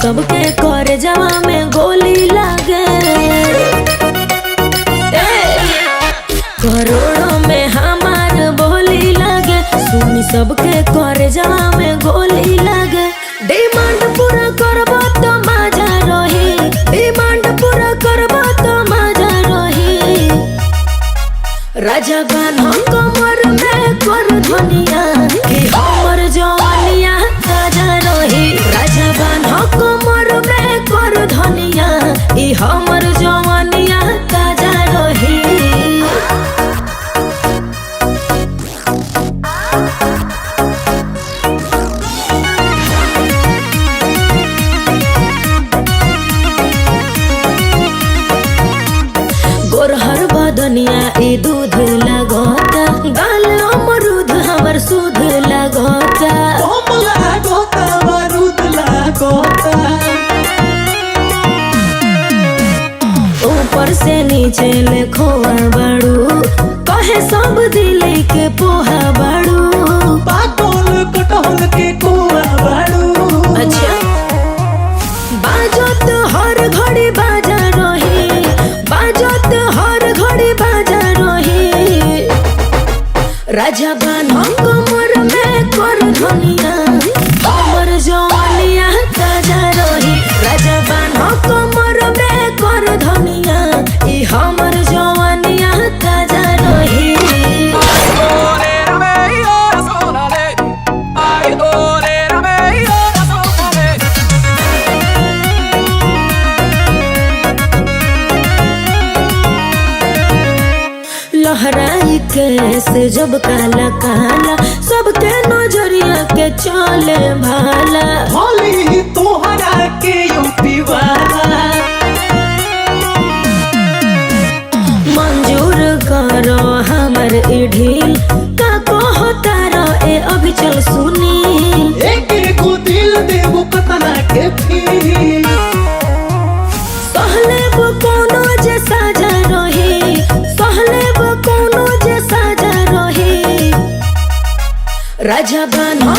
सबके करे जवा में गोली लागे। करोड़ों में हमार बोली लागे, सुनी सबके करे जवा में गोली लागे। डिमांड पूरा करबो तो मजा रही, डिमांड पूरा करबो तो मजा रही। राजा बान्हो कमर में कर धनिया कि हमर जवानिया ताजा रही। राजा बान्हो कमर में कर धनिया कि हमर जवानिया ताजा रही। गोरहर बदनिया ई दूध लगता, गाल अमरूद हमर सूद लगता। ऊपर से नीचे ले खोआ बाड़ू, कहे सब दिल के पोहा बाड़ू। पागल कटहल के कोआ बाड़ू। अच्छा बाजत हर घड़ी बाजा रही, बाजत हर घड़ी बाजा रही। राजा बान्हो कमर में कर धनिया हमर जवानिया ताजा रही। राजा बान्हो कमर में कर धनिया ई हमर जवानिया ताजा रही। लहराई केस जब काला काला, सबके नजरिया के चले भाला। होली तोहरा के यूपी वाला मंजूर करो हमर ई ढील, का कहता रे अभी चल सुनी। एक को दिल देबो कतना के फील। सहले वो कोनो जे साजा रही, सहले वो कोनो जे साजा रही। राजा बान्हो